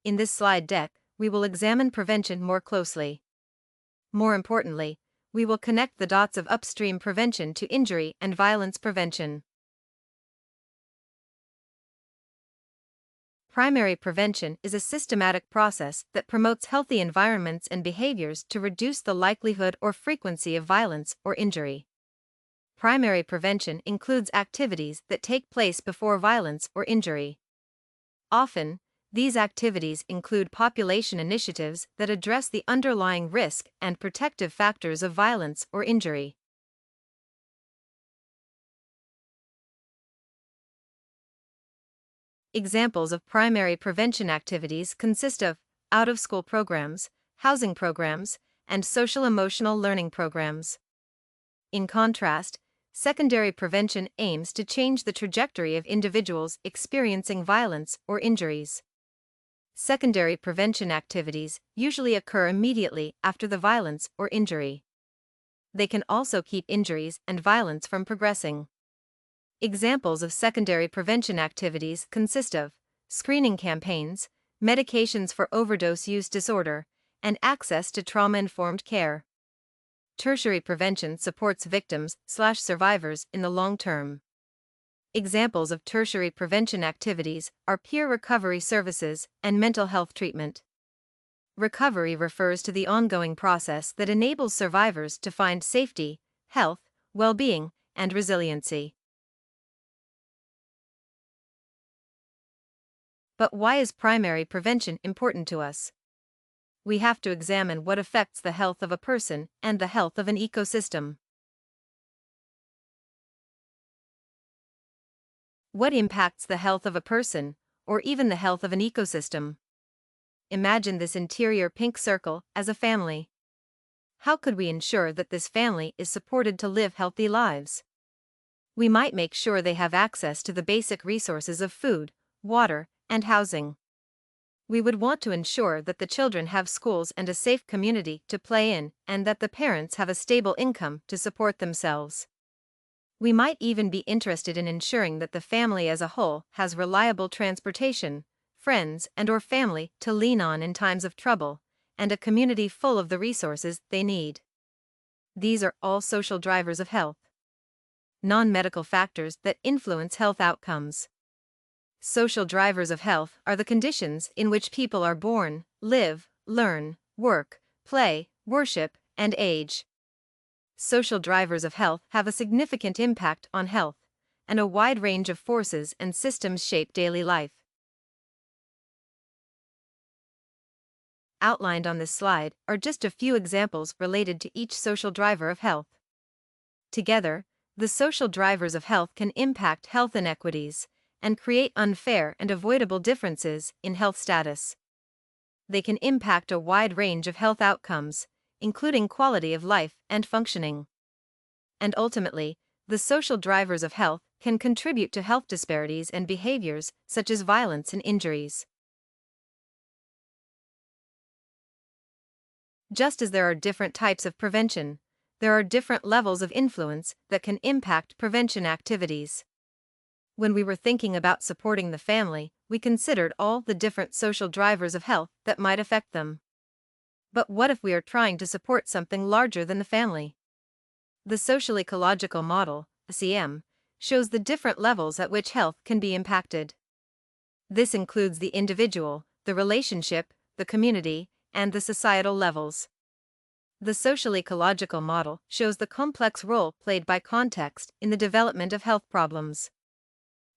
In this slide deck, we will examine prevention more closely. More importantly, we will connect the dots of upstream prevention to injury and violence prevention. Primary prevention is a systematic process that promotes healthy environments and behaviors to reduce the likelihood or frequency of violence or injury. Primary prevention includes activities that take place before violence or injury. Often, these activities include population initiatives that address the underlying risk and protective factors of violence or injury. Examples of primary prevention activities consist of out-of-school programs, housing programs, and social-emotional learning programs. In contrast, secondary prevention aims to change the trajectory of individuals experiencing violence or injuries. Secondary prevention activities usually occur immediately after the violence or injury. They can also keep injuries and violence from progressing. Examples of secondary prevention activities consist of screening campaigns, medications for overdose use disorder, and access to trauma-informed care. Tertiary prevention supports victims/survivors in the long term. Examples of tertiary prevention activities are peer recovery services and mental health treatment. Recovery refers to the ongoing process that enables survivors to find safety, health, well-being, and resiliency. But why is primary prevention important to us? We have to examine what affects the health of a person and the health of an ecosystem. What impacts the health of a person, or even the health of an ecosystem? Imagine this interior pink circle as a family. How could we ensure that this family is supported to live healthy lives? We might make sure they have access to the basic resources of food, water, and housing. We would want to ensure that the children have schools and a safe community to play in, and that the parents have a stable income to support themselves. We might even be interested in ensuring that the family as a whole has reliable transportation, friends and/or family to lean on in times of trouble, and a community full of the resources they need. These are all social drivers of health. Non-medical factors that influence health outcomes. Social drivers of health are the conditions in which people are born, live, learn, work, play, worship, and age. Social drivers of health have a significant impact on health, and a wide range of forces and systems shape daily life. Outlined on this slide are just a few examples related to each social driver of health. Together, the social drivers of health can impact health inequities and create unfair and avoidable differences in health status. They can impact a wide range of health outcomes, including quality of life and functioning. And ultimately, the social drivers of health can contribute to health disparities and behaviors such as violence and injuries. Just as there are different types of prevention, there are different levels of influence that can impact prevention activities. When we were thinking about supporting the family, we considered all the different social drivers of health that might affect them. But what if we are trying to support something larger than the family? The social ecological model, SEM, shows the different levels at which health can be impacted. This includes the individual, the relationship, the community, and the societal levels. The social ecological model shows the complex role played by context in the development of health problems.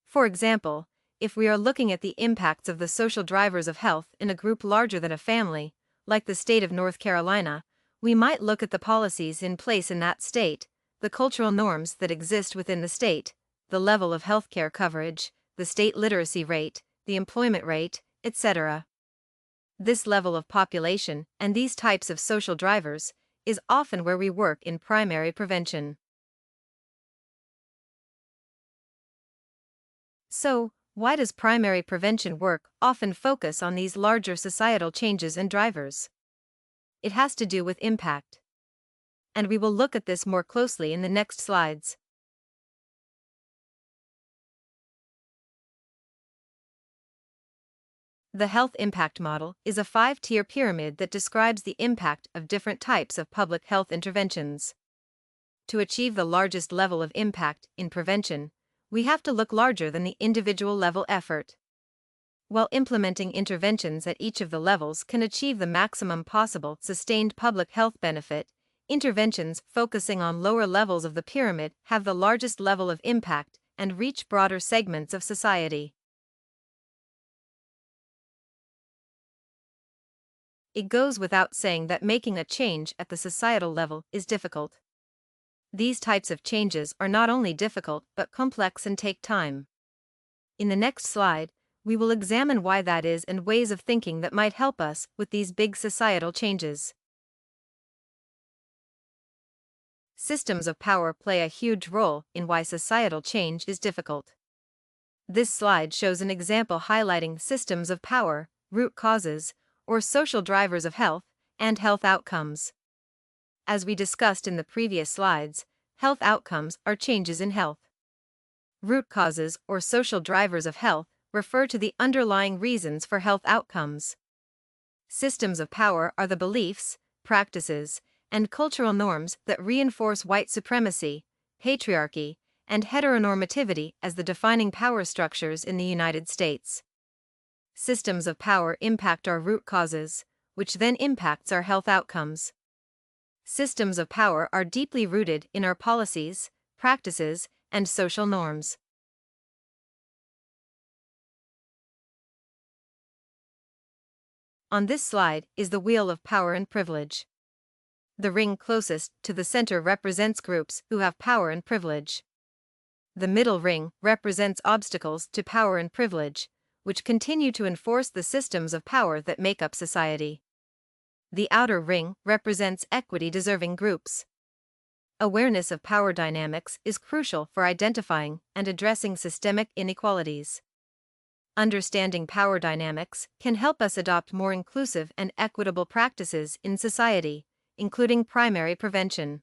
For example, if we are looking at the impacts of the social drivers of health in a group larger than a family, like the state of North Carolina, we might look at the policies in place in that state, the cultural norms that exist within the state, the level of healthcare coverage, the state literacy rate, the employment rate, etc. This level of population and these types of social drivers is often where we work in primary prevention. So, why does primary prevention work often focus on these larger societal changes and drivers? It has to do with impact. And we will look at this more closely in the next slides. The health impact model is a five-tier pyramid that describes the impact of different types of public health interventions. To achieve the largest level of impact in prevention, we have to look larger than the individual level effort. While implementing interventions at each of the levels can achieve the maximum possible sustained public health benefit, interventions focusing on lower levels of the pyramid have the largest level of impact and reach broader segments of society. It goes without saying that making a change at the societal level is difficult. These types of changes are not only difficult but complex and take time. In the next slide, we will examine why that is and ways of thinking that might help us with these big societal changes. Systems of power play a huge role in why societal change is difficult. This slide shows an example highlighting systems of power, root causes, or social drivers of health, and health outcomes. As we discussed in the previous slides, health outcomes are changes in health. Root causes or social drivers of health refer to the underlying reasons for health outcomes. Systems of power are the beliefs, practices, and cultural norms that reinforce white supremacy, patriarchy, and heteronormativity as the defining power structures in the United States. Systems of power impact our root causes, which then impacts our health outcomes. Systems of power are deeply rooted in our policies, practices, and social norms. On this slide is the wheel of power and privilege. The ring closest to the center represents groups who have power and privilege. The middle ring represents obstacles to power and privilege, which continue to enforce the systems of power that make up society. The outer ring represents equity-deserving groups. Awareness of power dynamics is crucial for identifying and addressing systemic inequalities. Understanding power dynamics can help us adopt more inclusive and equitable practices in society, including primary prevention.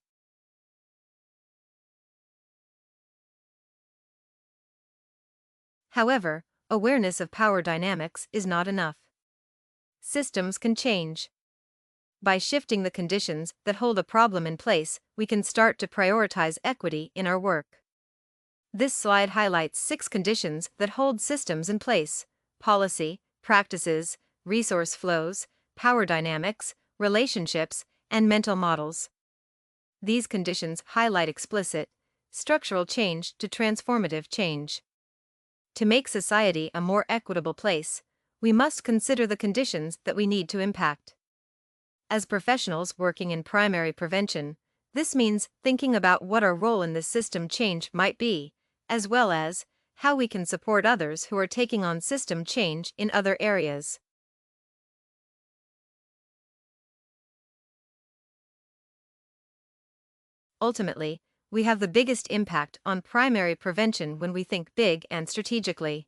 However, awareness of power dynamics is not enough. Systems can change. By shifting the conditions that hold a problem in place, we can start to prioritize equity in our work. This slide highlights 6 conditions that hold systems in place: policy, practices, resource flows, power dynamics, relationships, and mental models. These conditions highlight explicit, structural change to transformative change. To make society a more equitable place, we must consider the conditions that we need to impact. As professionals working in primary prevention, this means thinking about what our role in this system change might be, as well as how we can support others who are taking on system change in other areas. Ultimately, we have the biggest impact on primary prevention when we think big and strategically.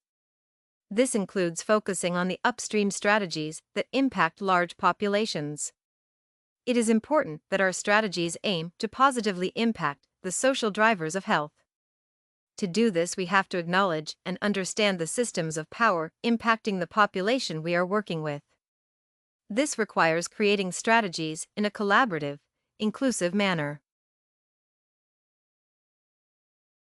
This includes focusing on the upstream strategies that impact large populations. It is important that our strategies aim to positively impact the social drivers of health. To do this, we have to acknowledge and understand the systems of power impacting the population we are working with. This requires creating strategies in a collaborative, inclusive manner.